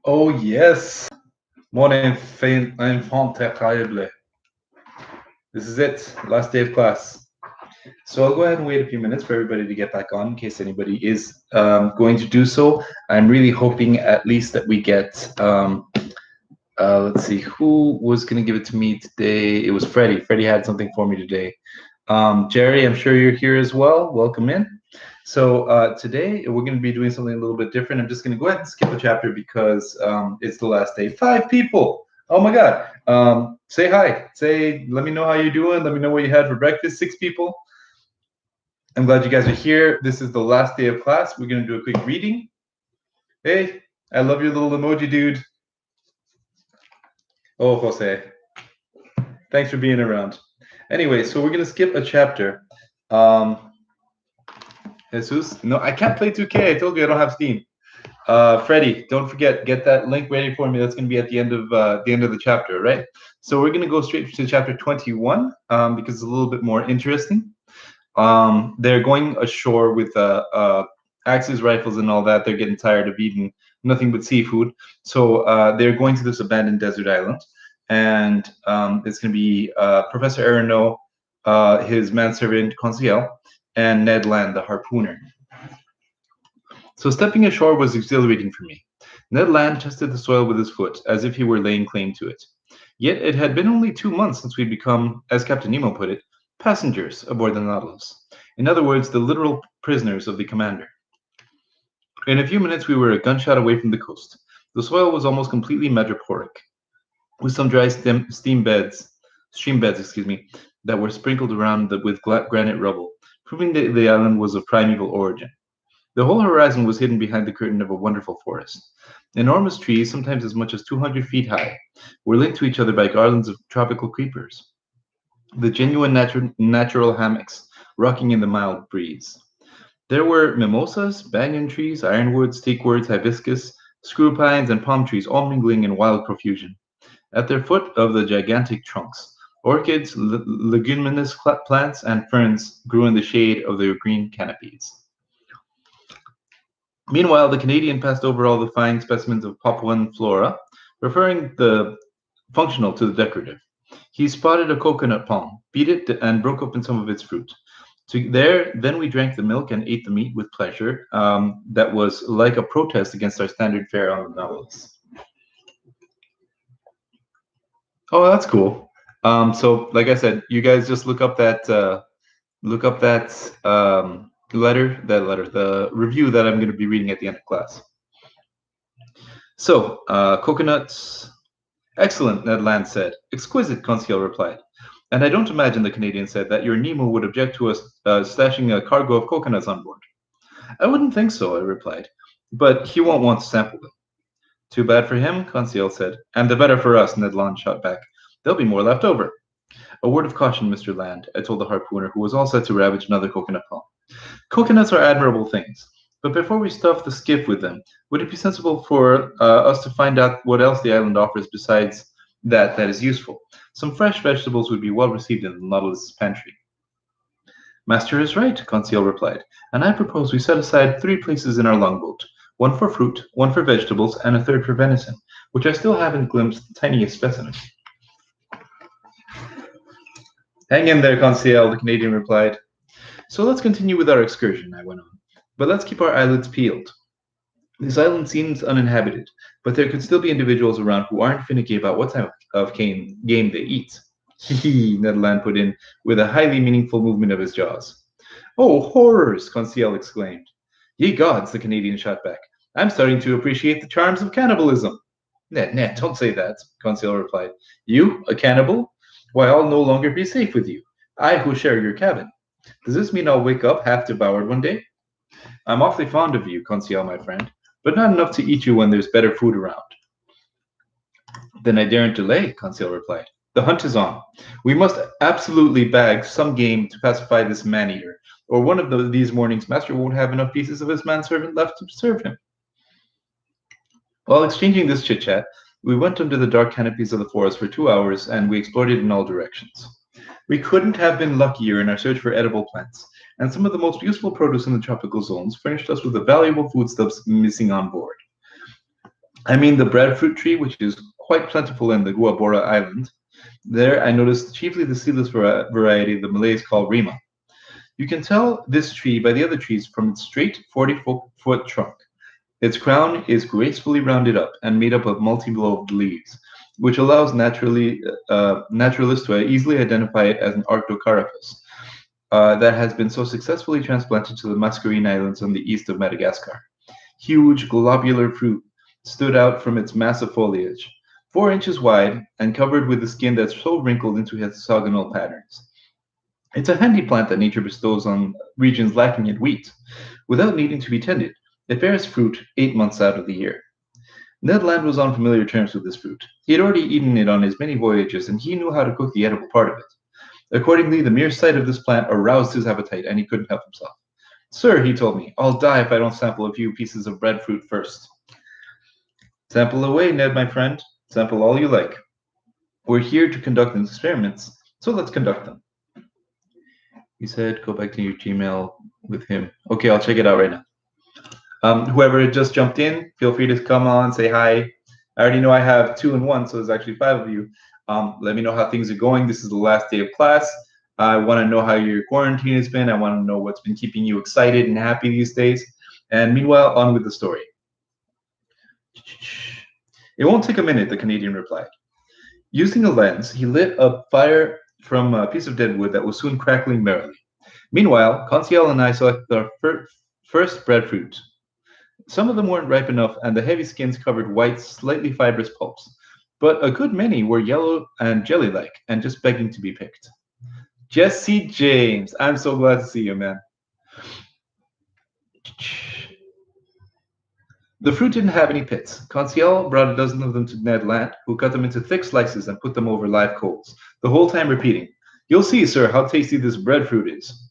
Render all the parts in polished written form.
Oh yes, mon enfant terrible. This is it, last day of class. So I'll go ahead and wait a few minutes for everybody to get back on in case anybody is going to do so. I'm really hoping at least that we get, let's see, who was going to give it to me today? It was Freddie. Freddie had something for me today. Jerry, I'm sure you're here as well. Welcome in. So today we're going to be doing something a little bit different. I'm just going to go ahead and skip a chapter because it's the last day. 5 people. Oh my God. Say hi. Let me know how you're doing. Let me know what you had for breakfast. 6 people. I'm glad you guys are here. This is the last day of class. We're going to do a quick reading. Hey, I love your little emoji, dude. Oh, Jose. Thanks for being around. Anyway, so we're going to skip a chapter. Jesus? No, I can't play 2K. I told you I don't have Steam. Freddie, don't forget, get that link ready for me. That's going to be at the end of the chapter, right? So we're going to go straight to chapter 21 because it's a little bit more interesting. They're going ashore with axes, rifles, and all that. They're getting tired of eating nothing but seafood. So they're going to this abandoned desert island. And it's going to be Professor Erino, his manservant, Conseil, and Ned Land, the harpooner. So stepping ashore was exhilarating for me. Ned Land tested the soil with his foot, as if he were laying claim to it. Yet it had been only 2 months since we'd become, as Captain Nemo put it, passengers aboard the Nautilus. In other words, the literal prisoners of the commander. In a few minutes, we were a gunshot away from the coast. The soil was almost completely madreporic, with some dry stream beds, that were sprinkled around with granite rubble, proving that the island was of primeval origin. The whole horizon was hidden behind the curtain of a wonderful forest. Enormous trees, sometimes as much as 200 feet high, were linked to each other by garlands of tropical creepers. The genuine natural hammocks rocking in the mild breeze. There were mimosas, banyan trees, ironwoods, teakwoods, hibiscus, screw pines, and palm trees all mingling in wild profusion. At their foot of the gigantic trunks, orchids, leguminous plants, and ferns grew in the shade of their green canopies. Meanwhile, the Canadian passed over all the fine specimens of Papuan flora, preferring the functional to the decorative. He spotted a coconut palm, beat it, and broke open some of its fruit. Then we drank the milk and ate the meat with pleasure. That was like a protest against our standard fare on the Nautilus. Oh, that's cool. So, like I said, you guys just look up that the review that I'm going to be reading at the end of class. So, coconuts. Excellent, Ned Land said. Exquisite, Conseil replied. And I don't imagine, the Canadian said, that your Nemo would object to us stashing a cargo of coconuts on board. I wouldn't think so, I replied. But he won't want to sample them. Too bad for him, Conseil said. And the better for us, Ned Land shot back. There'll be more left over. A word of caution, Mr. Land, I told the harpooner, who was all set to ravage another coconut palm. Coconuts are admirable things, but before we stuff the skiff with them, would it be sensible for us to find out what else the island offers besides that is useful? Some fresh vegetables would be well received in the Nautilus pantry. Master is right, Conseil replied, and I propose we set aside 3 places in our longboat, one for fruit, one for vegetables, and a third for venison, which I still haven't glimpsed the tiniest specimen. Hang in there, Conseil, the Canadian replied. So let's continue with our excursion, I went on, but let's keep our eyelids peeled. This island seems uninhabited, but there could still be individuals around who aren't finicky about what type of game they eat. Hee, Ned Land put in, with a highly meaningful movement of his jaws. Oh, horrors, Conseil exclaimed. Ye gods, the Canadian shot back. I'm starting to appreciate the charms of cannibalism. Ned, don't say that, Conseil replied. You, a cannibal? Why, I'll no longer be safe with you. I who share your cabin. Does this mean I'll wake up half devoured one day? I'm awfully fond of you, Conseil, my friend, but not enough to eat you when there's better food around. Then I daren't delay, Conseil replied. The hunt is on. We must absolutely bag some game to pacify this man-eater, or one of these mornings Master won't have enough pieces of his manservant left to serve him. While exchanging this chit-chat, we went under the dark canopies of the forest for 2 hours, and we explored it in all directions. We couldn't have been luckier in our search for edible plants, and some of the most useful produce in the tropical zones furnished us with the valuable foodstuffs missing on board. I mean the breadfruit tree, which is quite plentiful in the Guabora Island. There, I noticed chiefly the seedless variety the Malays call rima. You can tell this tree by the other trees from its straight 40-foot trunk. Its crown is gracefully rounded up and made up of multi-lobed leaves, which allows naturalists to easily identify it as an Arctocarpus that has been so successfully transplanted to the Mascarene Islands on the east of Madagascar. Huge globular fruit stood out from its massive foliage, 4 inches wide and covered with a skin that's so wrinkled into hexagonal patterns. It's a handy plant that nature bestows on regions lacking in wheat. Without needing to be tended, it bears fruit 8 months out of the year. Ned Land was on familiar terms with this fruit. He had already eaten it on his many voyages, and he knew how to cook the edible part of it. Accordingly, the mere sight of this plant aroused his appetite, and he couldn't help himself. Sir, he told me, I'll die if I don't sample a few pieces of breadfruit first. Sample away, Ned, my friend. Sample all you like. We're here to conduct experiments, so let's conduct them. He said, go back to your Gmail with him. Okay, I'll check it out right now. Whoever just jumped in, feel free to come on, say hi. I already know I have 2 and 1, so there's actually 5 of you. Let me know how things are going. This is the last day of class. I want to know how your quarantine has been. I want to know what's been keeping you excited and happy these days. And meanwhile, on with the story. It won't take a minute, the Canadian replied. Using a lens, he lit a fire from a piece of dead wood that was soon crackling merrily. Meanwhile, Conseil and I selected our first breadfruit. Some of them weren't ripe enough, and the heavy skins covered white, slightly fibrous pulps. But a good many were yellow and jelly-like, and just begging to be picked. Jesse James, I'm so glad to see you, man. The fruit didn't have any pits. Conseil brought a dozen of them to Ned Land, who cut them into thick slices and put them over live coals, the whole time repeating, You'll see, sir, how tasty this breadfruit is.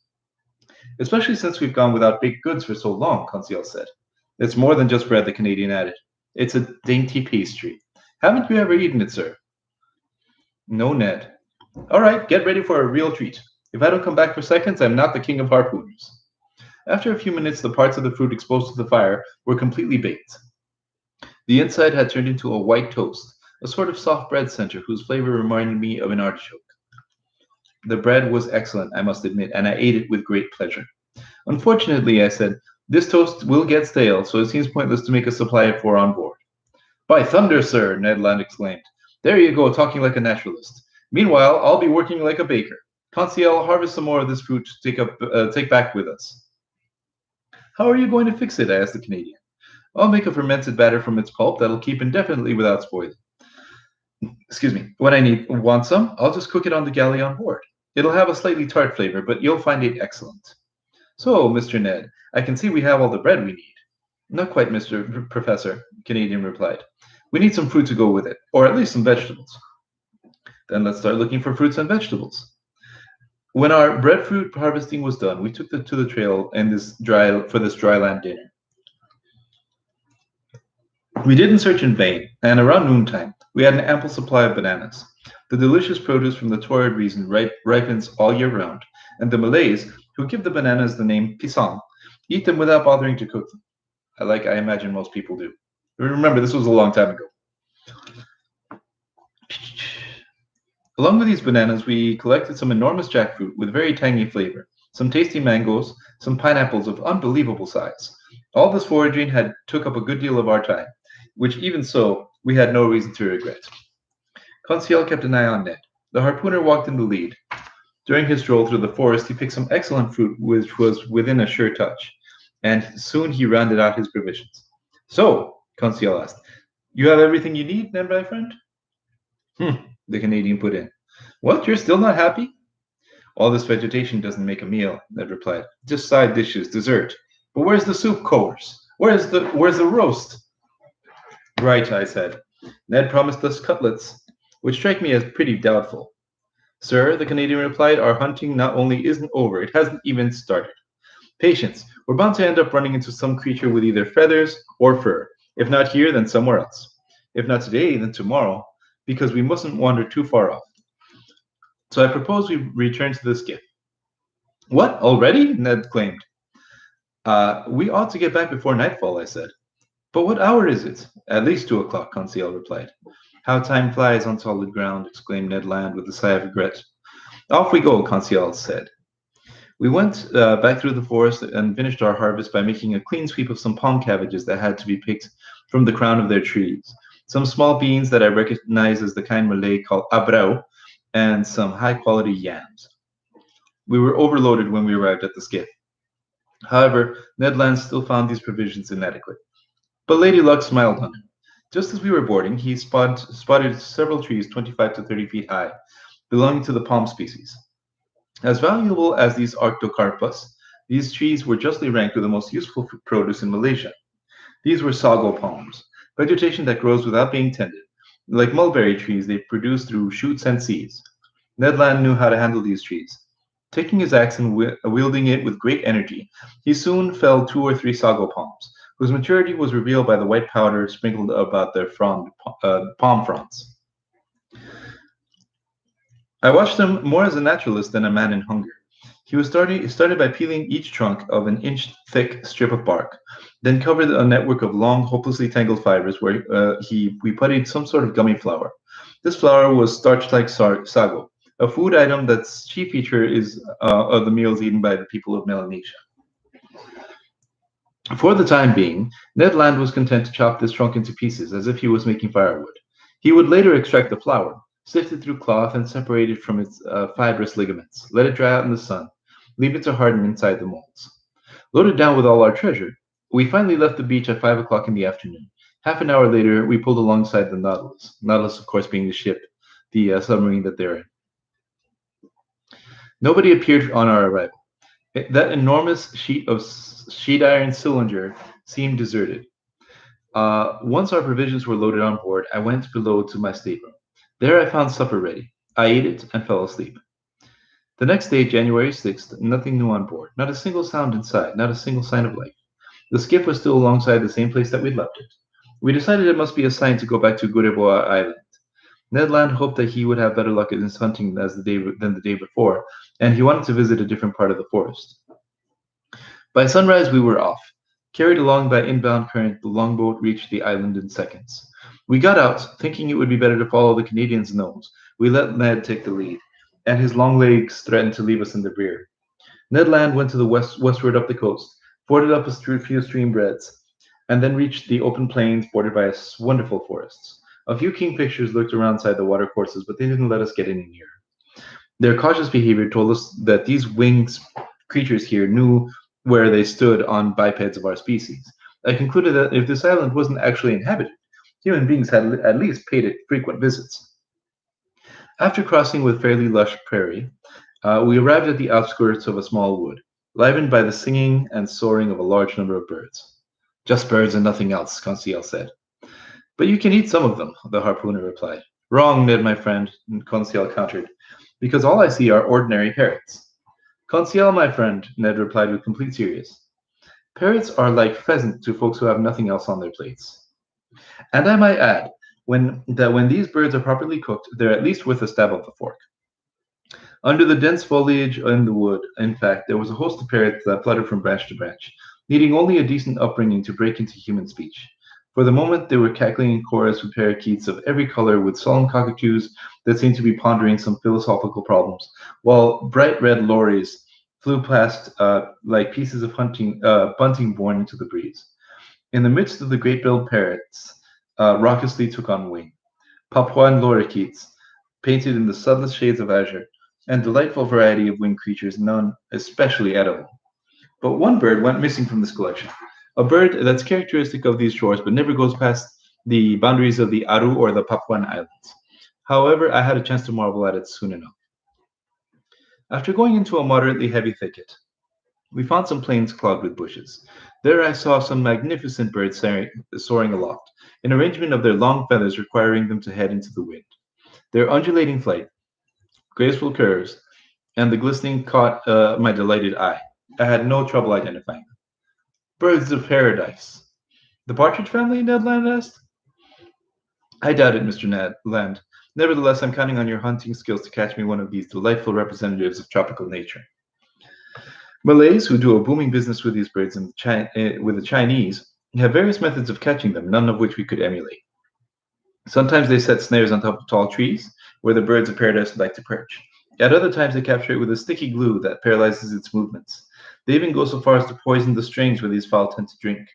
Especially since we've gone without baked goods for so long, Conseil said. It's more than just bread, the Canadian added. It's a dainty pastry. Haven't you ever eaten it, sir? No, Ned. All right, get ready for a real treat. If I don't come back for seconds, I'm not the king of harpooners. After a few minutes, the parts of the fruit exposed to the fire were completely baked. The inside had turned into a white toast, a sort of soft bread center whose flavor reminded me of an artichoke. The bread was excellent, I must admit, and I ate it with great pleasure. Unfortunately, I said, this toast will get stale, so it seems pointless to make a supply of 4 on board. By thunder, sir, Ned Land exclaimed. There you go, talking like a naturalist. Meanwhile, I'll be working like a baker. Conseil, harvest some more of this fruit to take back with us. How are you going to fix it? I asked the Canadian. I'll make a fermented batter from its pulp that'll keep indefinitely without spoiling. Excuse me. When I want some, I'll just cook it on the galley on board. It'll have a slightly tart flavor, but you'll find it excellent. So, Mr. Ned, I can see we have all the bread we need. Not quite, Mr. Professor, Canadian replied. We need some fruit to go with it, or at least some vegetables. Then let's start looking for fruits and vegetables. When our breadfruit harvesting was done, we took to the trail for this dryland dinner. We didn't search in vain, and around noontime, we had an ample supply of bananas. The delicious produce from the torrid region ripens all year round, and the Malays, who give the bananas the name pisang, eat them without bothering to cook them. I imagine most people do. Remember, this was a long time ago. Along with these bananas, we collected some enormous jackfruit with very tangy flavor, some tasty mangoes, some pineapples of unbelievable size. All this foraging took up a good deal of our time, which even so, we had no reason to regret. Conseil kept an eye on Ned. The harpooner walked in the lead. During his stroll through the forest, he picked some excellent fruit which was within a sure touch, and soon he rounded out his provisions. So, Conseil asked, you have everything you need, Ned, my friend? The Canadian put in. What, you're still not happy? All this vegetation doesn't make a meal, Ned replied. Just side dishes, dessert. But where's the soup course? Where's the roast? Right, I said. Ned promised us cutlets, which strike me as pretty doubtful. Sir, the Canadian replied, our hunting not only isn't over, it hasn't even started. Patience, we're bound to end up running into some creature with either feathers or fur. If not here, then somewhere else. If not today, then tomorrow, because we mustn't wander too far off. So I propose we return to the skiff. What, already? Ned claimed. We ought to get back before nightfall, I said. But what hour is it? At least 2 o'clock, Conseil replied. How time flies on solid ground, exclaimed Ned Land with a sigh of regret. Off we go, Conseil said. We went back through the forest and finished our harvest by making a clean sweep of some palm cabbages that had to be picked from the crown of their trees, some small beans that I recognize as the kind Malay call abrau, and some high-quality yams. We were overloaded when we arrived at the skiff. However, Ned Land still found these provisions inadequate. But Lady Luck smiled on him. Just as we were boarding, he spotted several trees 25 to 30 feet high, belonging to the palm species. As valuable as these Arctocarpus, these trees were justly ranked with the most useful produce in Malaysia. These were sago palms, vegetation that grows without being tended. Like mulberry trees, they produce through shoots and seeds. Ned Land knew how to handle these trees. Taking his axe and wielding it with great energy, he soon felled 2 or 3 sago palms, whose maturity was revealed by the white powder sprinkled about their palm fronds. I watched him more as a naturalist than a man in hunger. He started by peeling each trunk of an inch thick strip of bark, then covered a network of long, hopelessly tangled fibers where we puttied some sort of gummy flour. This flour was starch-like sago, a food item that's chief feature is of the meals eaten by the people of Melanesia. For the time being, Ned Land was content to chop this trunk into pieces as if he was making firewood. He would later extract the flour, sift it through cloth, and separate it from its fibrous ligaments. Let it dry out in the sun. Leave it to harden inside the molds. Loaded down with all our treasure, we finally left the beach at 5 o'clock in the afternoon. Half an hour later, we pulled alongside the Nautilus. Nautilus, of course, being the ship, the submarine that they're in. Nobody appeared on our arrival. That enormous sheet iron cylinder seemed deserted. Once our provisions were loaded on board, I went below to my stateroom. There I found supper ready. I ate it and fell asleep. The next day, January 6th, nothing new on board. Not a single sound inside, not a single sign of life. The skiff was still alongside the same place that we'd left it. We decided it must be a sign to go back to Gureboa Island. Ned Land hoped that he would have better luck in his hunting than the day before, and he wanted to visit a different part of the forest. By sunrise, we were off. Carried along by inbound current, the longboat reached the island in seconds. We got out, thinking it would be better to follow the Canadian's nose. We let Ned take the lead, and his long legs threatened to leave us in the rear. Ned Land went to the westward up the coast, forded up a few stream beds, and then reached the open plains bordered by wonderful forests. A few kingfishers lurked around inside the watercourses, but they didn't let us get any nearer. Their cautious behavior told us that these winged creatures here knew where they stood on bipeds of our species. I concluded that if this island wasn't actually inhabited, human beings had at least paid it frequent visits. After crossing with fairly lush prairie, we arrived at the outskirts of a small wood, livened by the singing and soaring of a large number of birds. Just birds and nothing else, Conseil said. But you can eat some of them, the harpooner replied. Wrong, Ned, my friend, Conseil countered, because all I see are ordinary parrots. Conseil, my friend, Ned replied with complete seriousness. Parrots are like pheasant to folks who have nothing else on their plates. And I might add, when these birds are properly cooked, they're at least worth a stab of the fork. Under the dense foliage in the wood, in fact, there was a host of parrots that fluttered from branch to branch, needing only a decent upbringing to break into human speech. For the moment, they were cackling in chorus with parakeets of every color, with solemn cockatoos that seemed to be pondering some philosophical problems, while bright red lories flew past like pieces of bunting borne into the breeze. In the midst of the great-billed parrots, raucously took on wing. Papuan lorikeets, painted in the subtlest shades of azure, and delightful variety of winged creatures, none especially edible. But one bird went missing from this collection. A bird that's characteristic of these shores but never goes past the boundaries of the Aru or the Papuan Islands. However, I had a chance to marvel at it soon enough. After going into a moderately heavy thicket, we found some plains clogged with bushes. There I saw some magnificent birds soaring aloft, an arrangement of their long feathers requiring them to head into the wind. Their undulating flight, graceful curves, and the glistening caught my delighted eye. I had no trouble identifying them. Birds of paradise. The partridge family? Ned Land asked. I doubt it, Mr. Ned Land. Nevertheless, I'm counting on your hunting skills to catch me one of these delightful representatives of tropical nature. Malays, who do a booming business with these birds with the Chinese, have various methods of catching them, none of which we could emulate. Sometimes they set snares on top of tall trees, where the birds of paradise like to perch. At other times, they capture it with a sticky glue that paralyzes its movements. They even go so far as to poison the strings where these fowl tend to drink.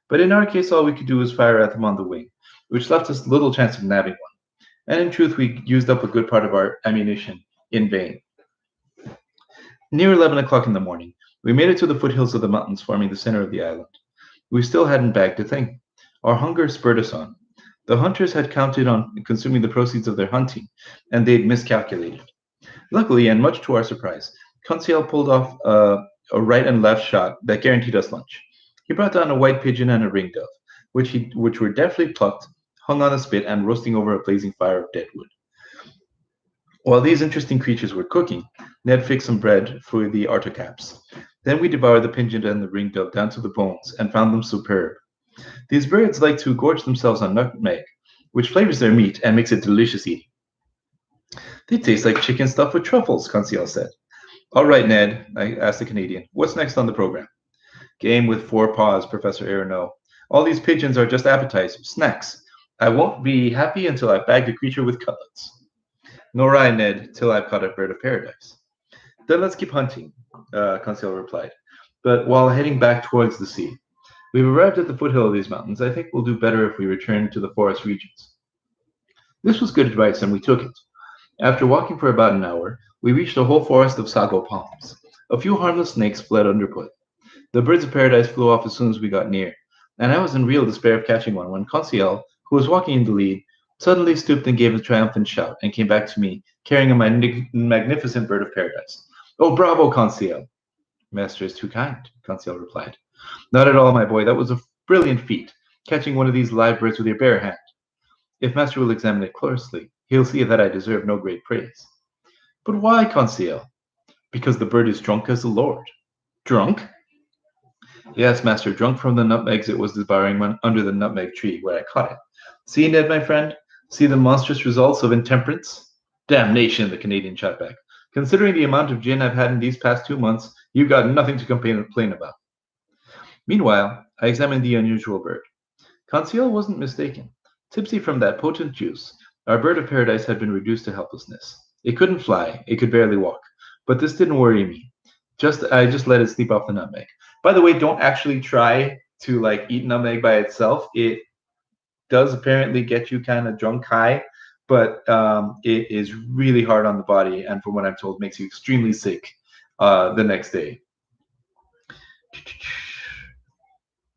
But in our case, all we could do was fire at them on the wing, which left us little chance of nabbing one. And in truth, we used up a good part of our ammunition in vain. Near 11 o'clock in the morning, we made it to the foothills of the mountains forming the center of the island. We still hadn't bagged a thing. Our hunger spurred us on. The hunters had counted on consuming the proceeds of their hunting, and they'd miscalculated. Luckily, and much to our surprise, Conseil pulled off a right and left shot that guaranteed us lunch. He brought down a white pigeon and a ringdove, which were deftly plucked, hung on a spit, and roasting over a blazing fire of dead wood. While these interesting creatures were cooking, Ned fixed some bread for the artocaps. Then we devoured the pigeon and the ringdove down to the bones and found them superb. These birds like to gorge themselves on nutmeg, which flavors their meat and makes it delicious eating. They taste like chicken stuffed with truffles, Conseil said. All right, Ned, I asked the Canadian. What's next on the program? Game with four paws, Professor Aronow. All these pigeons are just appetizers, snacks. I won't be happy until I've bagged a creature with cutlets. Nor I, Ned, till I've caught a bird of paradise. Then let's keep hunting, Conseil replied. But while heading back towards the sea, we've arrived at the foothill of these mountains. I think we'll do better if we return to the forest regions. This was good advice, and we took it. After walking for about an hour, we reached a whole forest of sago palms. A few harmless snakes fled underfoot. The birds of paradise flew off as soon as we got near, and I was in real despair of catching one when Conseil, who was walking in the lead, suddenly stooped and gave a triumphant shout and came back to me, carrying a magnificent bird of paradise. Oh, bravo, Conseil! Master is too kind, Conseil replied. Not at all, my boy. That was a brilliant feat, catching one of these live birds with your bare hand. If Master will examine it closely, he'll see that I deserve no great praise. But why, Conseil? Because the bird is drunk as a lord. Drunk? Yes, Master, drunk from the nutmegs it was devouring under the nutmeg tree where I caught it. See, Ned, my friend? See the monstrous results of intemperance? Damnation, the Canadian shot back. Considering the amount of gin I've had in these past 2 months, you've got nothing to complain about. Meanwhile, I examined the unusual bird. Conseil wasn't mistaken. Tipsy from that potent juice, our bird of paradise had been reduced to helplessness. It couldn't fly, it could barely walk. But this didn't worry me. I just let it sleep off the nutmeg. By the way, don't actually try to eat nutmeg by itself. It does apparently get you kind of drunk high, but it is really hard on the body, and from what I'm told, makes you extremely sick the next day.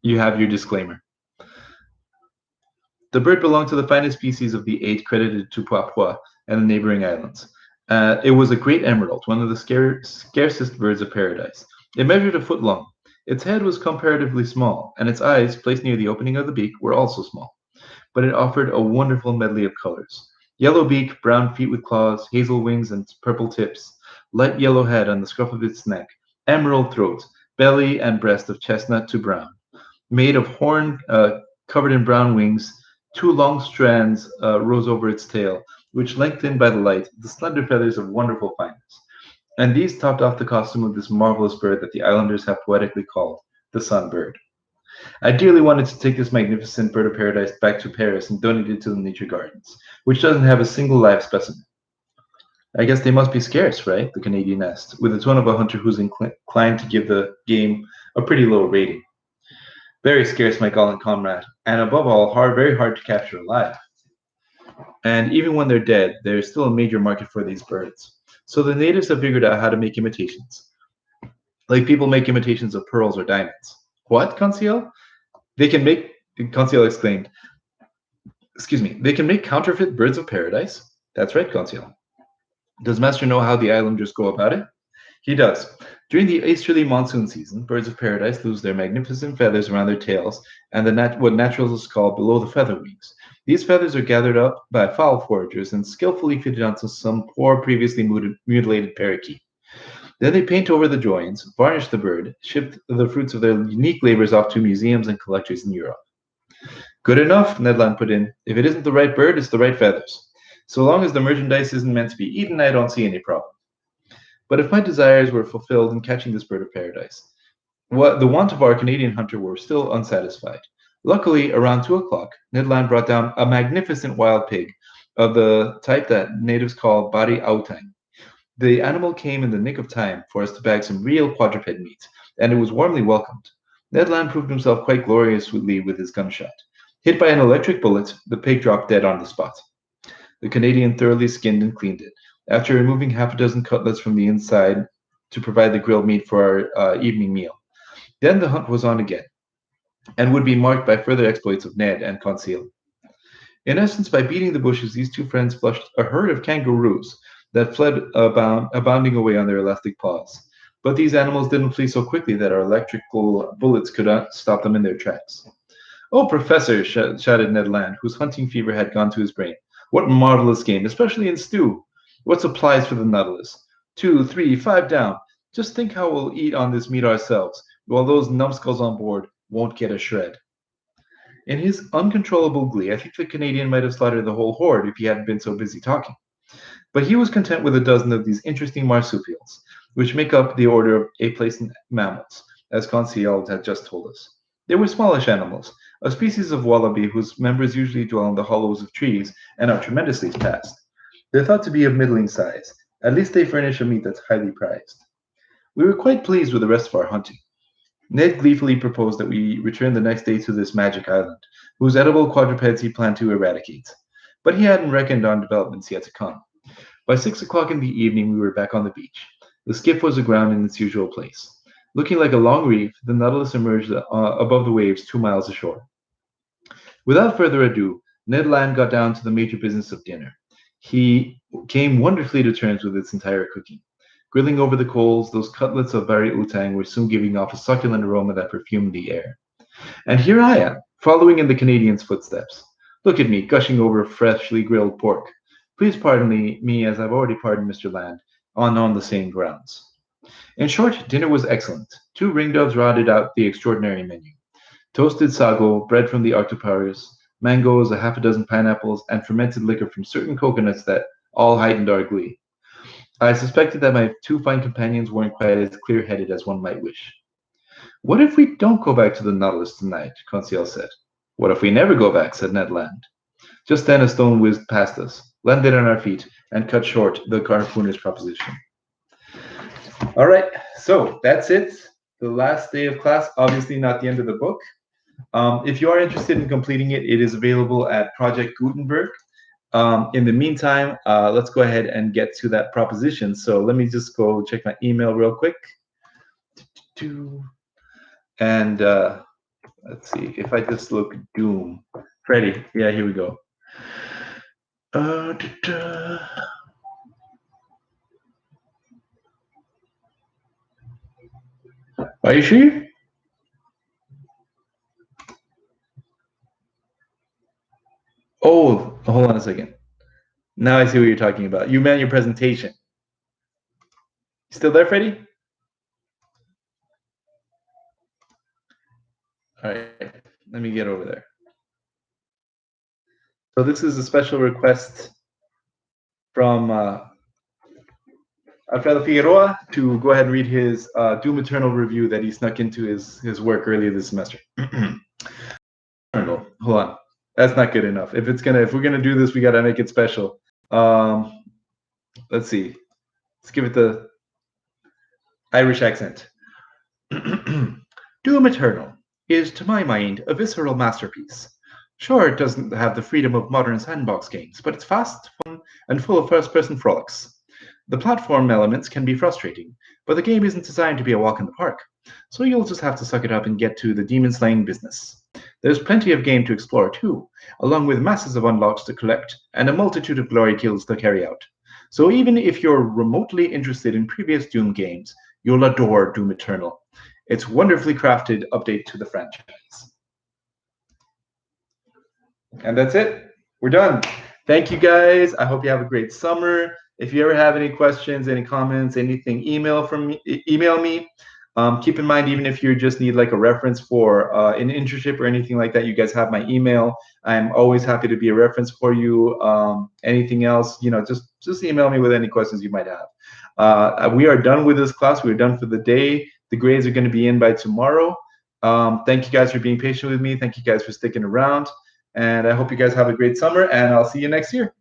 You have your disclaimer. The bird belonged to the finest species of the 8 credited to Papua and the neighboring islands. It was a great emerald, one of the scarcest birds of paradise. It measured a foot long. Its head was comparatively small, and its eyes, placed near the opening of the beak, were also small. But it offered a wonderful medley of colors. Yellow beak, brown feet with claws, hazel wings and purple tips, light yellow head on the scruff of its neck, emerald throat, belly and breast of chestnut to brown. Made of horn covered in brown wings, 2 long strands rose over its tail, which lengthened by the light, the slender feathers of wonderful fineness. And these topped off the costume of this marvelous bird that the islanders have poetically called the sunbird. I dearly wanted to take this magnificent bird of paradise back to Paris and donate it to the nature gardens, which doesn't have a single live specimen. I guess they must be scarce, right? The Canadian asked, with the tone of a hunter who's inclined to give the game a pretty low rating. Very scarce, my gallant comrade, and above all, very hard to capture alive. And even when they're dead, there's still a major market for these birds. So the natives have figured out how to make imitations. Like people make imitations of pearls or diamonds. What, Conseil? Conseil exclaimed. Excuse me, they can make counterfeit birds of paradise? That's right, Conseil. Does Master know how the islanders go about it? He does. During the easterly monsoon season, birds of paradise lose their magnificent feathers around their tails and what naturalists call below the feather wings. These feathers are gathered up by fowl foragers and skillfully fitted onto some poor, previously mutilated parakeet. Then they paint over the joins, varnish the bird, ship the fruits of their unique labors off to museums and collectors in Europe. Good enough, Ned Land put in. If it isn't the right bird, it's the right feathers. So long as the merchandise isn't meant to be eaten, I don't see any problem. But if my desires were fulfilled in catching this bird of paradise, the want of our Canadian hunter were still unsatisfied. Luckily, around 2 o'clock, Ned Land brought down a magnificent wild pig of the type that natives call bari autang. The animal came in the nick of time for us to bag some real quadruped meat, and it was warmly welcomed. Ned Land proved himself quite gloriously with his gunshot. Hit by an electric bullet, the pig dropped dead on the spot. The Canadian thoroughly skinned and cleaned it. After removing half a dozen cutlets from the inside to provide the grilled meat for our evening meal. Then the hunt was on again, and would be marked by further exploits of Ned and Conseil. In essence, by beating the bushes, these two friends flushed a herd of kangaroos that fled bounding away on their elastic paws. But these animals didn't flee so quickly that our electrical bullets could not stop them in their tracks. "Oh, Professor," shouted Ned Land, whose hunting fever had gone to his brain. "What marvelous game, especially in stew! What supplies for the Nautilus? 2, 3, 5 down. Just think how we'll eat on this meat ourselves, while those numbskulls on board won't get a shred." In his uncontrollable glee, I think the Canadian might have slaughtered the whole horde if he hadn't been so busy talking. But he was content with a dozen of these interesting marsupials, which make up the order of aplacent mammals, as Conseil had just told us. They were smallish animals, a species of wallaby whose members usually dwell in the hollows of trees and are tremendously fast. They're thought to be of middling size. At least they furnish a meat that's highly prized. We were quite pleased with the rest of our hunting. Ned gleefully proposed that we return the next day to this magic island, whose edible quadrupeds he planned to eradicate. But he hadn't reckoned on developments yet to come. By 6 o'clock in the evening, we were back on the beach. The skiff was aground in its usual place. Looking like a long reef, the Nautilus emerged above the waves 2 miles ashore. Without further ado, Ned Land got down to the major business of dinner. He came wonderfully to terms with its entire cooking. Grilling over the coals, those cutlets of bari utang were soon giving off a succulent aroma that perfumed the air. And here I am, following in the Canadian's footsteps. Look at me, gushing over freshly grilled pork. Please pardon me as I've already pardoned Mr. Land, on the same grounds. In short, dinner was excellent. 2 ringdoves rounded out the extraordinary menu. Toasted sago, bread from the octoparis, mangoes, a half a dozen pineapples, and fermented liquor from certain coconuts that all heightened our glee. I suspected that my 2 fine companions weren't quite as clear-headed as one might wish. "What if we don't go back to the Nautilus tonight?" Conseil said. "What if we never go back?" said Ned Land. Just then a stone whizzed past us, landed on our feet, and cut short the harpooner's proposition. All right, so that's it. The last day of class, obviously not the end of the book. If you are interested in completing it, it is available at Project Gutenberg. In the meantime, let's go ahead and get to that proposition. So let me just go check my email real quick. And let's see, if I just look Doom. Freddy, yeah, here we go. Are you sure? Oh, hold on a second. Now I see what you're talking about. You meant your presentation. Still there, Freddie? All right, let me get over there. So this is a special request from Alfredo Figueroa to go ahead and read his Doom Eternal review that he snuck into his work earlier this semester. Hold on, that's not good enough. If we're gonna do this, we gotta make it special. Let's see. Let's give it the Irish accent. Doom Eternal is, to my mind, a visceral masterpiece. Sure, it doesn't have the freedom of modern sandbox games, but it's fast, fun, and full of first-person frolics. The platform elements can be frustrating, but the game isn't designed to be a walk in the park, so you'll just have to suck it up and get to the demon-slaying business. There's plenty of game to explore too, along with masses of unlocks to collect and a multitude of glory kills to carry out. So even if you're remotely interested in previous Doom games, you'll adore Doom Eternal. It's wonderfully crafted update to the franchise. And that's it. We're done. Thank you guys. I hope you have a great summer. If you ever have any questions, any comments, anything, email me. Keep in mind, even if you just need like a reference for an internship or anything like that, you guys have my email. I'm always happy to be a reference for you. Anything else, just email me with any questions you might have. We are done with this class. We're done for the day. The grades are going to be in by tomorrow. Thank you guys for being patient with me. Thank you guys for sticking around. And I hope you guys have a great summer, and I'll see you next year.